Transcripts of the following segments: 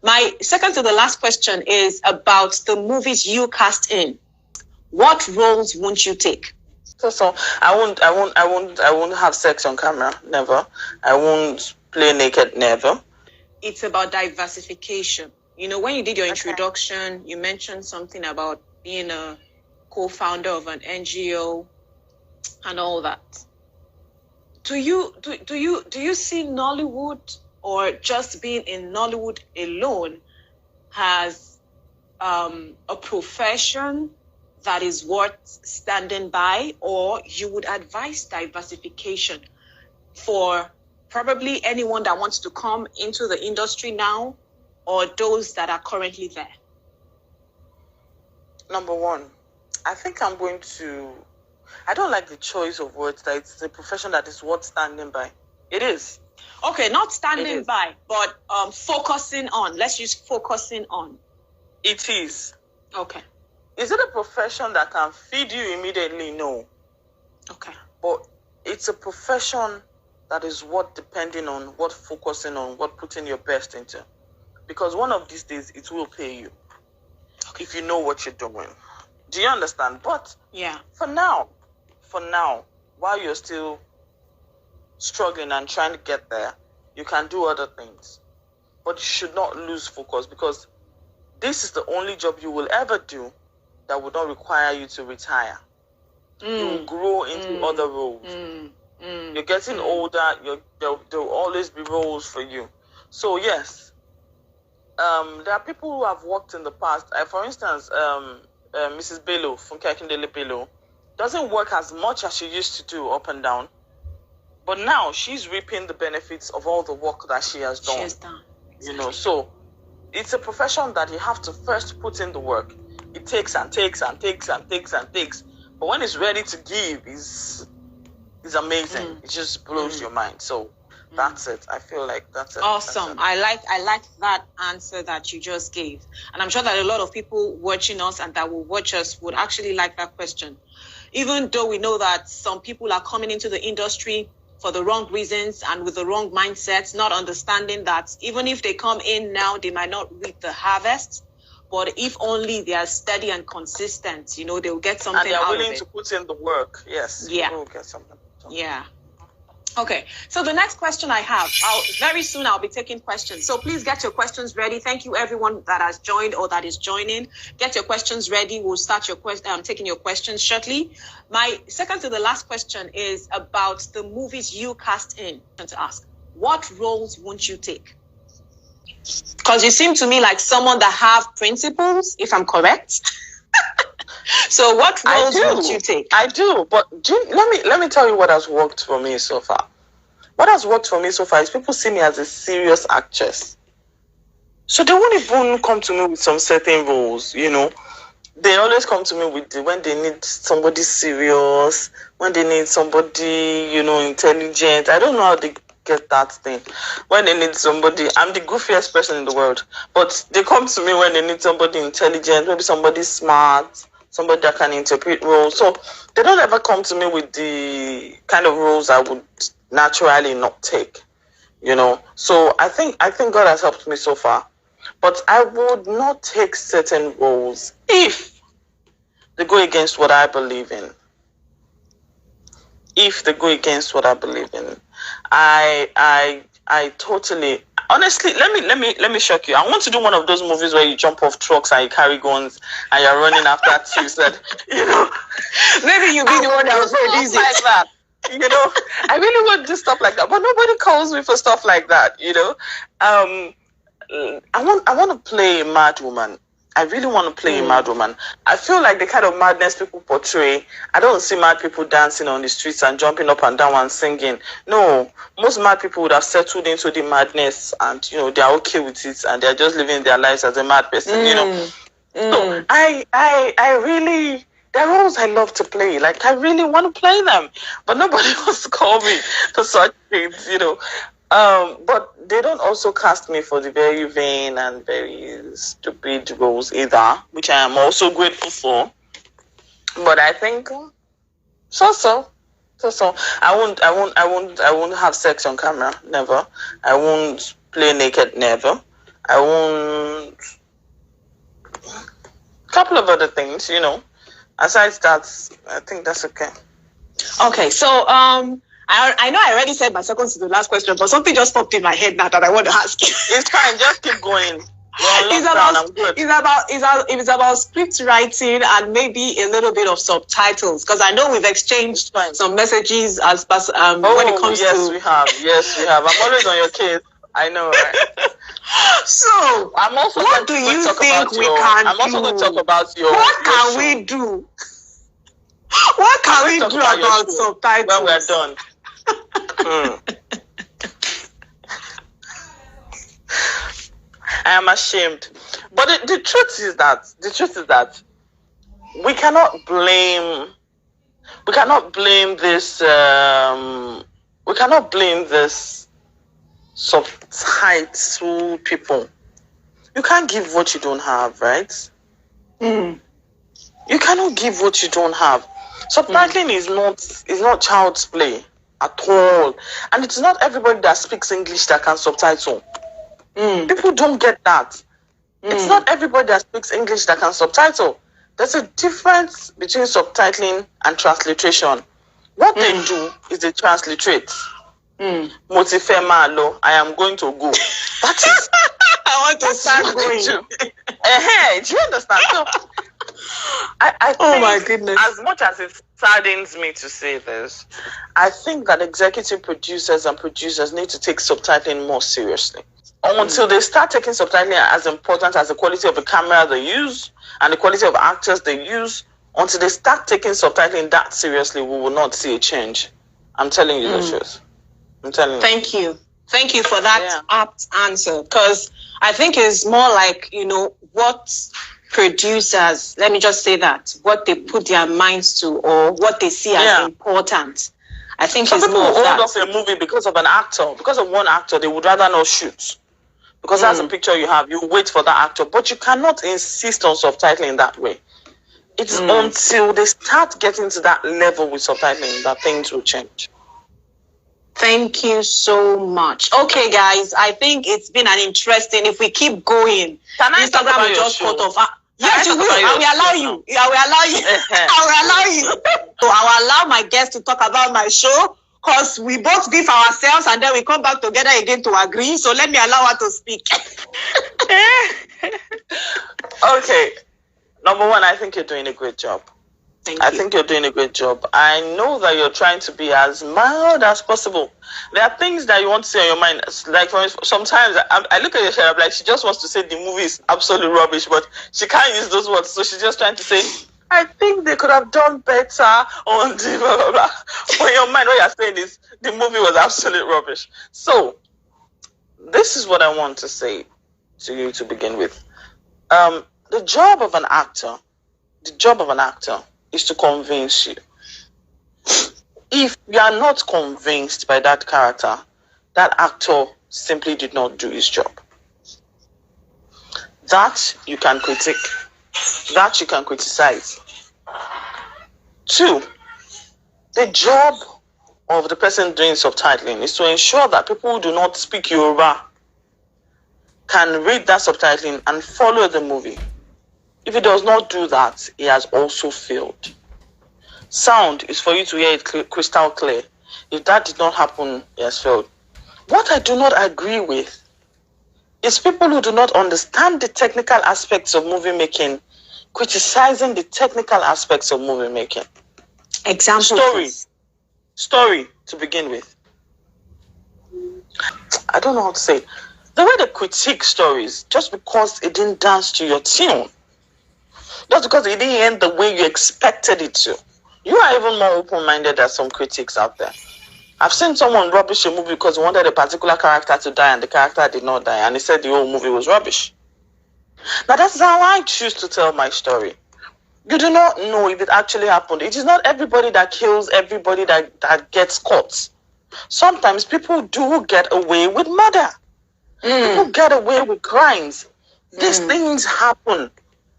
My second to the last question is about the movies you cast in. What roles won't you take? So I won't have sex on camera. Never. I won't play naked. Never. It's about diversification. You know, when you did your introduction, you mentioned something about being a co-founder of an NGO and all that. Do you see Nollywood, or just being in Nollywood alone, as a profession that is worth standing by, or you would advise diversification for probably anyone that wants to come into the industry now, or those that are currently there? Number one, I think I don't like the choice of words that it's a profession that is worth standing by. It is. Okay, not standing by, but focusing on. Let's use focusing on. It is. Okay. Is it a profession that can feed you immediately? No. Okay. But it's a profession that is worth depending on, what focusing on, what putting your best into. Because one of these days, it will pay you. Okay. If you know what you're doing. Do you understand? But yeah, for now, while you're still struggling and trying to get there, you can do other things. But you should not lose focus, because this is the only job you will ever do that would not require you to retire. You will grow into other roles. You're getting older. There will always be roles for you. So yes, there are people who have worked in the past. For instance, Mrs. Bello, from Kakindele Bello, doesn't work as much as she used to do up and down. But now she's reaping the benefits of all the work that she has done. Exactly. You know, so it's a profession that you have to first put in the work. It takes and takes and takes and takes and takes. But when it's ready to give, is amazing. It just blows your mind. So that's it. I feel like that's it. Awesome. That's it. I like that answer that you just gave. And I'm sure that a lot of people watching us and that will watch us would actually like that question. Even though we know that some people are coming into the industry for the wrong reasons and with the wrong mindsets, not understanding that even if they come in now, they might not reap the harvest. But if only they are steady and consistent, you know, they'll get something out of it. And they're willing to put in the work. Yes. Yeah. They'll get something. Yeah. Okay. So the next question I have, very soon I'll be taking questions. So please get your questions ready. Thank you everyone that has joined or that is joining. Get your questions ready. We'll start taking your questions shortly. My second to the last question is about the movies you cast in. To ask, what roles won't you take? Because you seem to me like someone that have principles, if I'm correct. So what roles won't you take? I do, but let me tell you what has worked for me so far. What has worked for me so far is people see me as a serious actress. So they won't even come to me with some certain roles, you know. They always come to me with when they need somebody serious, when they need somebody, you know, intelligent. I don't know how they get that thing. When they need somebody, I'm the goofiest person in the world, but they come to me when they need somebody intelligent, maybe somebody smart, somebody that can interpret roles. So they don't ever come to me with the kind of roles I would naturally not take, you know. So I think God has helped me so far, but I would not take certain roles if they go against what I believe in. If they go against what I believe in, I totally, honestly, let me shock you. I want to do one of those movies where you jump off trucks and you carry guns and you're running after thieves. That, you know, maybe you be the one that was producing like that. You know, I really want to do stuff like that, but nobody calls me for stuff like that. You know, I want to play a mad woman. I really want to play a mad woman. I feel like the kind of madness people portray, I don't see mad people dancing on the streets and jumping up and down and singing. No, most mad people would have settled into the madness and, you know, they're okay with it and they're just living their lives as a mad person, you know. So I really, there are roles I love to play. Like, I really want to play them, but nobody wants to call me for such things, you know. But they don't also cast me for the very vain and very stupid roles either, which I am also grateful for. But I think so. I won't have sex on camera. Never. I won't play naked. Never. I won't. A couple of other things, you know. Aside that, I think that's okay. Okay, so I know I already said my second to the last question, but something just popped in my head now that I want to ask you. It's fine, just keep going. It's about script writing and maybe a little bit of subtitles, because I know we've exchanged some messages when it comes to. Yes, we have. I'm always on your case. I know, right? So, I'm also what do you think we can do? I'm also going to talk about your. What can we do? What can we do about subtitles when we're done? I am ashamed, but the truth is that we cannot blame this subtitle people. You can't give what you don't have, right? You cannot give what you don't have. Subtitling is not child's play at all, and it's not everybody that speaks English that can subtitle. People don't get that. It's not everybody that speaks English that can subtitle. There's a difference between subtitling and transliteration. What they do is they transliterate. Motifema, I am going to go. That is. I want to start going. Do you understand? So, I think, oh my goodness. As much as it saddens me to say this, I think that executive producers and producers need to take subtitling more seriously. Until they start taking subtitling as important as the quality of the camera they use and the quality of actors they use, until they start taking subtitling that seriously, we will not see a change. I'm telling you the truth. I'm telling you. Thank you for that apt answer, because I think it's more like, what producers, let me just say that, what they put their minds to or what they see as important. I think some it's people more of hold that. off a movie because of an actor. Because of one actor, they would rather not shoot. Because that's a picture you have. You wait for that actor. But you cannot insist on subtitling that way. It's until they start getting to that level with subtitling that things will change. Thank you so much. Okay, guys, I think it's been an interesting. If we keep going, Instagram will just cut off. Yes, you will. I will allow you. I will allow you. I will allow you. So I will allow my guests to talk about my show, because we both give ourselves and then we come back together again to agree. So let me allow her to speak. Okay. Number one, I think you're doing a great job. I think you're doing a great job. I know that you're trying to be as mild as possible. There are things that you want to say on your mind. Like, sometimes I look at your show, I'm like, she just wants to say the movie is absolute rubbish, but she can't use those words. So she's just trying to say, I think they could have done better on the blah, blah, blah. But in your mind, what you're saying is the movie was absolute rubbish. So, this is what I want to say to you to begin with. The job of an actor is to convince you. If you are not convinced by that character, that actor simply did not do his job. That you can critique. That you can criticize. 2, the job of the person doing subtitling is to ensure that people who do not speak Yoruba can read that subtitling and follow the movie. If he does not do that, he has also failed. Sound is for you to hear it crystal clear. If that did not happen, he has failed. What I do not agree with is people who do not understand the technical aspects of movie making, criticizing the technical aspects of movie making. Example. Story to begin with. I don't know how to say it. The way they critique stories, just because it didn't dance to your tune, just because it didn't end the way you expected it to. You are even more open-minded than some critics out there. I've seen someone rubbish a movie because he wanted a particular character to die and the character did not die, and he said the whole movie was rubbish. Now that's how I choose to tell my story. You do not know if it actually happened. It is not everybody that kills everybody that gets caught. Sometimes people do get away with murder. People get away with crimes. These things happen.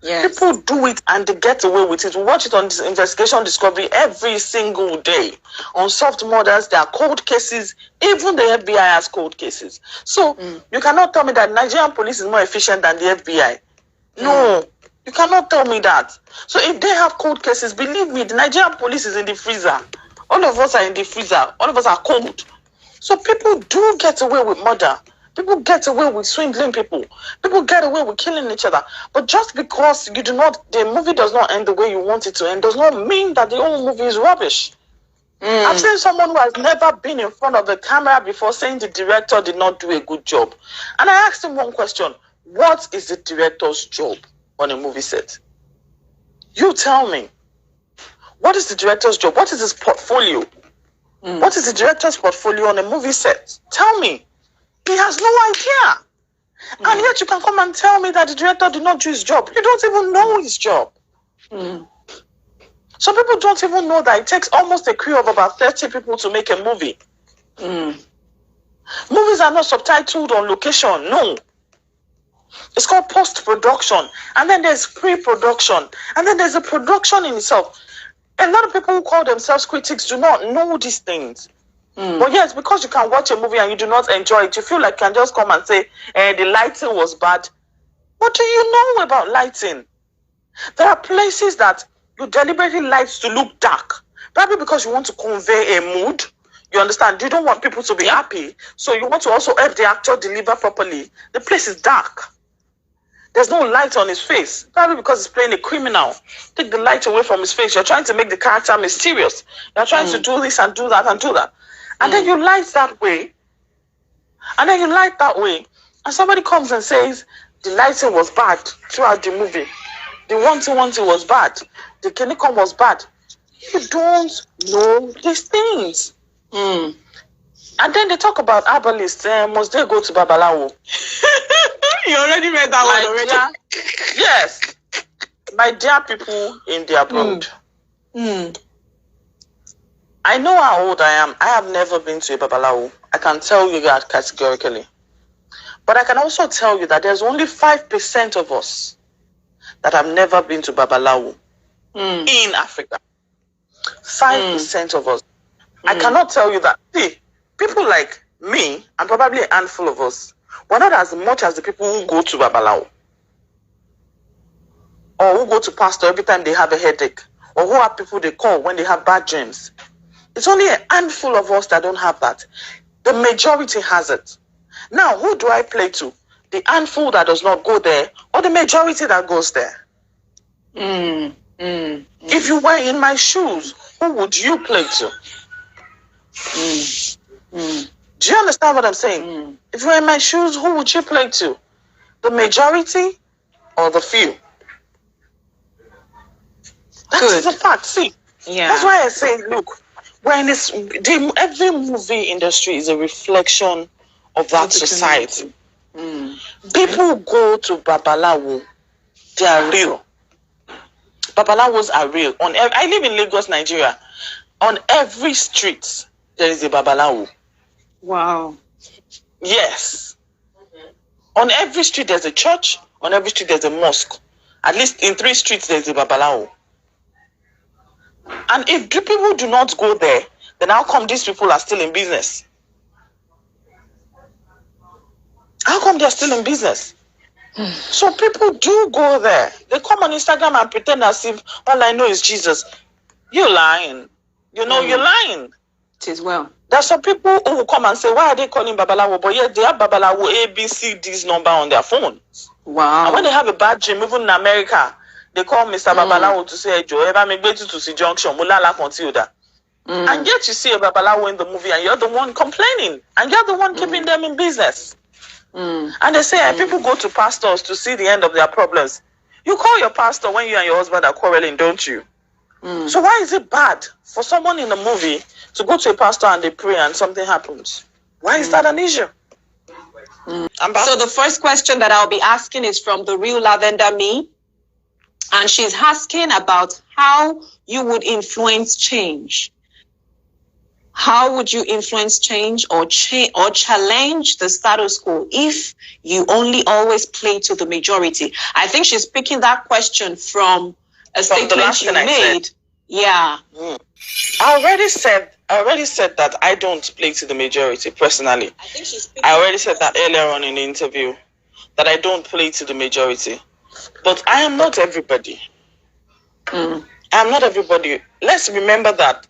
Yes. People do it and they get away with it. We watch it on this Investigation Discovery every single day. On Soft Murders, there are cold cases. Even the FBI has cold cases. So you cannot tell me that Nigerian police is more efficient than the FBI. No, you cannot tell me that. So if they have cold cases, believe me, the Nigerian police is in the freezer. All of us are in the freezer. All of us are cold. So people do get away with murder. People get away with swindling people. People get away with killing each other. But just because the movie does not end the way you want it to end, does not mean that the whole movie is rubbish. I've seen someone who has never been in front of the camera before saying the director did not do a good job. And I asked him one question. What is the director's job on a movie set? You tell me. What is the director's job? What is his portfolio? What is the director's portfolio on a movie set? Tell me. He has no idea. And yet you can come and tell me that the director did not do his job. You don't even know his job. Some people don't even know that it takes almost a crew of about 30 people to make a movie. Movies are not subtitled on location. No. It's called post-production. And then there's pre-production. And then there's a production in itself. A lot of people who call themselves critics do not know these things. But yes, because you can watch a movie and you do not enjoy it, you feel like you can just come and say, the lighting was bad. What do you know about lighting? There are places that you deliberately light to look dark. Probably because you want to convey a mood. You understand? You don't want people to be happy. So you want to also help the actor deliver properly. The place is dark. There's no light on his face. Probably because he's playing a criminal. Take the light away from his face. You're trying to make the character mysterious. You're trying to do this and do that and do that. And then you light that way. And then you light that way. And somebody comes and says, the lighting was bad throughout the movie. The one-to-one-to was bad. The Kenikon was bad. You don't know these things. And then they talk about herbalists. Must they go to Babalawo? You already read that one already? Yes. My dear people in the abroad. I know how old I am. I have never been to a Babalawo. I can tell you that categorically. But I can also tell you that there's only 5% of us that have never been to Babalawo in Africa. 5% of us. I cannot tell you that. See, people like me, and probably a handful of us, we're not as much as the people who go to Babalawo. Or who go to pastor every time they have a headache. Or who have people they call when they have bad dreams. It's only a handful of us that don't have that. The majority has it. Now, who do I play to? The handful that does not go there, or the majority that goes there? If you were in my shoes, who would you play to? Do you understand what I'm saying? If you were in my shoes, who would you play to? The majority or the few? That's a fact. See, that's why I say, look, when every movie industry is a reflection of that society. People go to Babalawo, they are real. Babalawos are real. I live in Lagos, Nigeria. On every street, there is a Babalawo. Wow. Yes. On every street, there's a church. On every street, there's a mosque. At least in 3 streets, there's a Babalawo. And if the people do not go there, then how come these people are still in business? How come they're still in business? So people do go there. They come on Instagram and pretend as if all I know is Jesus. You're lying. You know you're lying. It is well. There's some people who will come and say, why are they calling Babalawo? But yet they have Babalawo A, B, C, D's number on their phones. Wow. And when they have a bad dream, even in America, they call Mr. Babalawo to say, Joe, ever make better to see junction, mulala consider. And yet you see a Babalawo in the movie and you're the one complaining. And you're the one keeping them in business. And they say, people go to pastors to see the end of their problems. You call your pastor when you and your husband are quarreling, don't you? So why is it bad for someone in a movie to go to a pastor and they pray and something happens? Why is that an issue? So the first question that I'll be asking is from the real Lavender Me. And she's asking about how you would influence change. How would you influence change or challenge the status quo if you only always play to the majority? I think she's picking that question from a statement you made. Yeah. I already said that I don't play to the majority personally. I already said that earlier on in the interview, that I don't play to the majority. But I am not everybody. I am not everybody. Let's remember that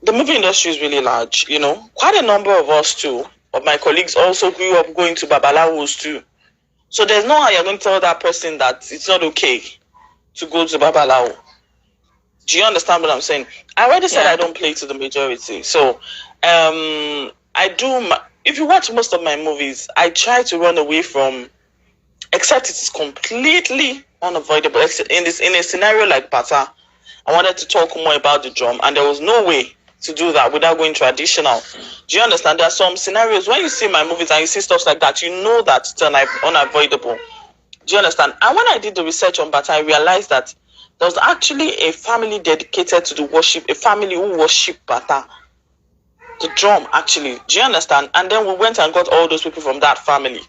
the movie industry is really large, you know. Quite a number of us too, of my colleagues also grew up going to babalawos too. So there's no how you're going to tell that person that it's not okay to go to babalawo. Do you understand what I'm saying? I already said I don't play to the majority. So I do, if you watch most of my movies, I try to run away from, except it is completely unavoidable. In a scenario like Pata, I wanted to talk more about the drum, and there was no way to do that without going traditional. Do you understand? There are some scenarios when you see my movies and you see stuff like that, you know that it's unavoidable. Do you understand? And when I did the research on Bata, I realized that there was actually a family dedicated to the worship, a family who worship Bata, the drum actually. Do you understand? And then we went and got all those people from that family.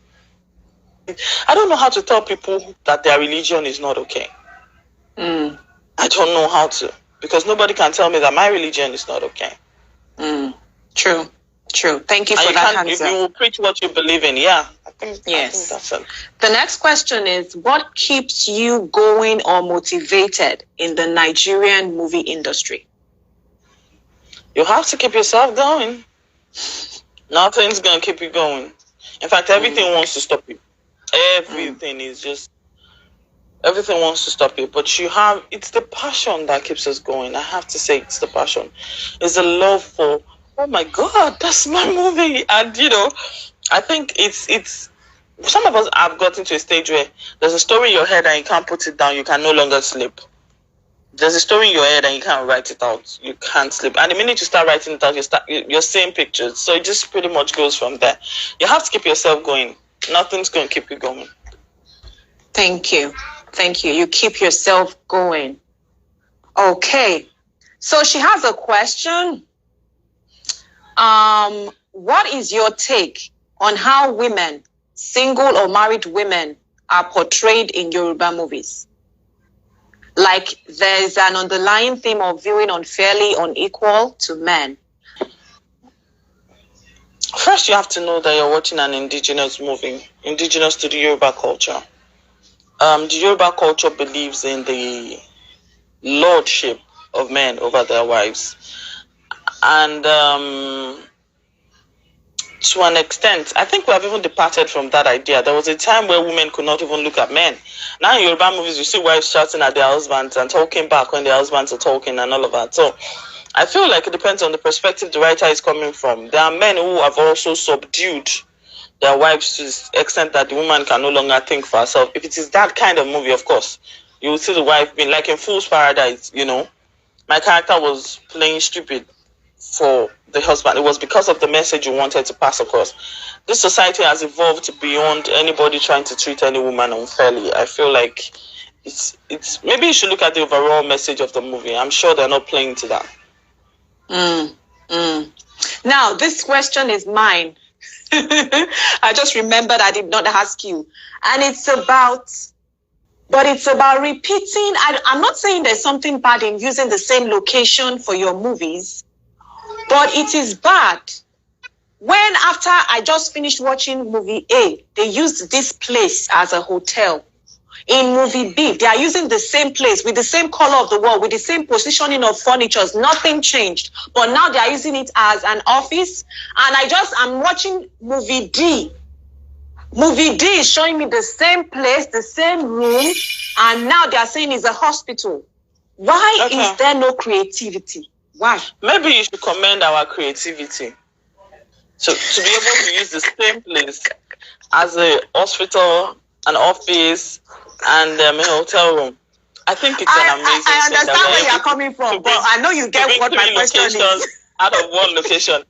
I don't know how to tell people that their religion is not okay. I don't know how to, because nobody can tell me that my religion is not okay. True. Thank you for that answer. You will preach what you believe in. Yeah, I think that's it. The next question is, what keeps you going or motivated in the Nigerian movie industry? You have to keep yourself going. Nothing's going to keep you going. In fact, everything wants to stop you. Everything wants to stop you, but it's the passion that keeps us going. I have to say, it's the passion. It's the love for, oh my God, that's my movie. And, you know, I think it's some of us have gotten to a stage where there's a story in your head and you can't put it down. You can no longer sleep. There's a story in your head and you can't write it out. You can't sleep. And the minute you start writing it out, you're seeing pictures. So it just pretty much goes from there. You have to keep yourself going. Nothing's going to keep you going. Thank you. You keep yourself going. Okay. So she has a question. What is your take on how women, single or married women, are portrayed in Yoruba movies? Like there's an underlying theme of viewing unfairly unequal to men. First, you have to know that you're watching an indigenous movie, indigenous to the Yoruba culture. The Yoruba culture believes in the lordship of men over their wives. And to an extent, I think we have even departed from that idea. There was a time where women could not even look at men. Now in Yoruba movies, you see wives shouting at their husbands and talking back when their husbands are talking and all of that. So I feel like it depends on the perspective the writer is coming from. There are men who have also subdued their wives to the extent that the woman can no longer think for herself. If it is that kind of movie, of course, you will see the wife being like in Fool's Paradise, you know. My character was playing stupid for the husband. It was because of the message you wanted to pass across. This society has evolved beyond anybody trying to treat any woman unfairly. I feel like it's maybe you should look at the overall message of the movie. I'm sure they're not playing to that. Now, this question is mine. I just remembered I did not ask you. And it's about repeating. I'm not saying there's something bad in using the same location for your movies, but it is bad when after I just finished watching movie A, they used this place as a hotel. In movie B, they are using the same place with the same color of the wall, with the same positioning of furniture. Nothing changed. But now they are using it as an office. And I'm watching movie D. Movie D is showing me the same place, the same room. And now they are saying it's a hospital. Why is there no creativity? Why? Maybe you should commend our creativity. So to be able to use the same place as a hospital, an office, and a hotel room. I think it's an amazing thing. I understand where you're coming from, but I know you get what my question is. Out of one location.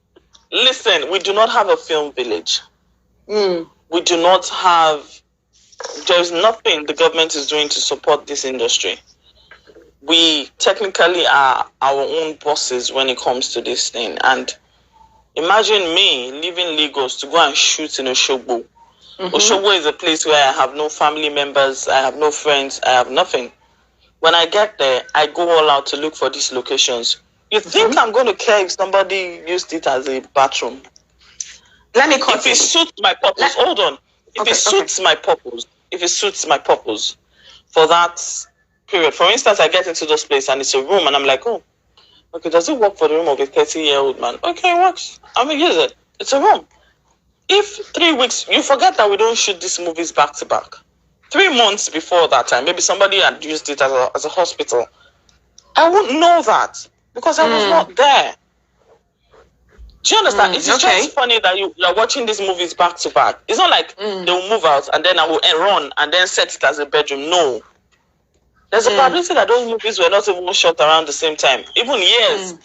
Listen, we do not have a film village. We do not have, there's nothing the government is doing to support this industry. we technically are our own bosses when it comes to this thing. And imagine me leaving Lagos to go and shoot in Osogbo. Osogbo is a place where I have no family members, I have no friends, I have nothing. When I get there, I go all out to look for these locations. You think I'm going to care if somebody used it as a bathroom? Let me cut if it suits my purpose, hold on. If it suits my purpose for that period. For instance, I get into this place and it's a room and I'm like, oh, okay, does it work for the room of a 30-year-old man? Okay, it works. I'm going to use it. It's a room. If 3 weeks, you forget that we don't shoot these movies back to back. 3 months before that time, maybe somebody had used it as a hospital. I wouldn't know that because I was not there. Do you understand? It's just funny that you're watching these movies back to back. It's not like they'll move out and then I will run and then set it as a bedroom. No. There's a probability that those movies were not even shot around the same time. Even years.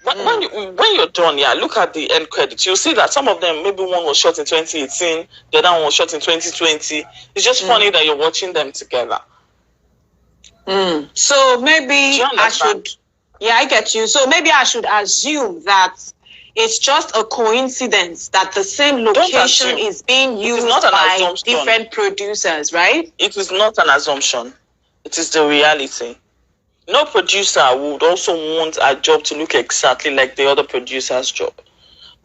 When you're done, look at the end credits. You'll see that some of them, maybe one was shot in 2018, the other one was shot in 2020. It's just funny that you're watching them together. So maybe I should... Yeah, I get you. So maybe I should assume that it's just a coincidence that the same location is being used by different producers, right? It is not an assumption. It is the reality. No producer would also want a job to look exactly like the other producer's job.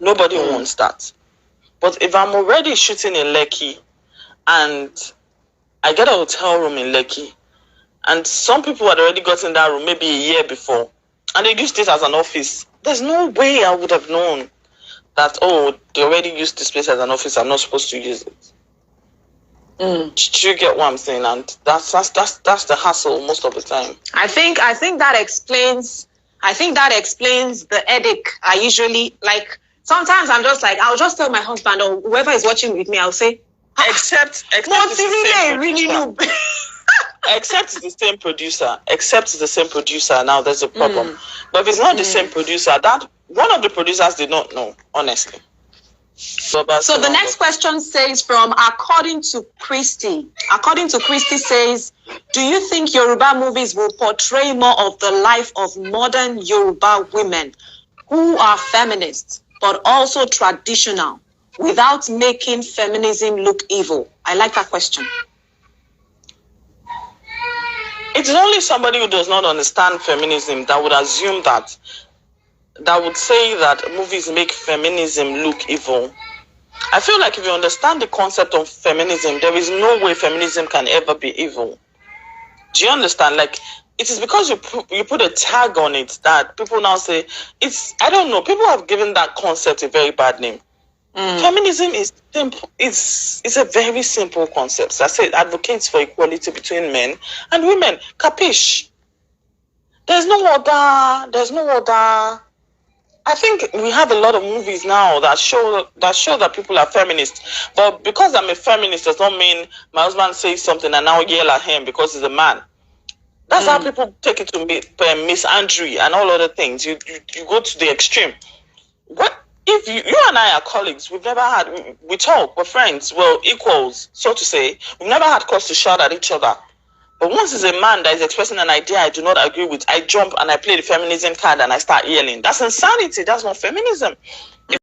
Nobody wants that. But if I'm already shooting in Lekki and I get a hotel room in Lekki and some people had already gotten that room maybe a year before and they used it as an office, there's no way I would have known that, oh, they already used this place as an office, I'm not supposed to use it. Do you get what I'm saying? And that's the hassle most of the time. I think that explains the headache. I usually, like, sometimes I'm just like, I'll just tell my husband or whoever is watching with me, I'll say, except it's the same producer. Except it's the same producer. Now there's a problem. But if it's not the same producer, that one of the producers did not know, honestly. So the next question says from according to Christy says, do you think Yoruba movies will portray more of the life of modern Yoruba women who are feminists but also traditional without making feminism look evil? I like that question. It's only somebody who does not understand feminism that would assume that would say that movies make feminism look evil. I feel like if you understand the concept of feminism, there is no way feminism can ever be evil. Do you understand? Like, it is because you put a tag on it that people now say, I don't know, people have given that concept a very bad name. Feminism is simple. It's a very simple concept. I say it advocates for equality between men and women. Capiche? There's no other. I think we have a lot of movies now that show that people are feminists. But because I'm a feminist does not mean my husband says something and now yell at him because he's a man. That's how people take it to misandry and all other things. You go to the extreme. What if you and I are colleagues? We talk, we're friends, we're equals, so to say. We've never had cause to shout at each other. But once it's a man that is expressing an idea I do not agree with, I jump and I play the feminism card and I start yelling. That's insanity. That's not feminism. If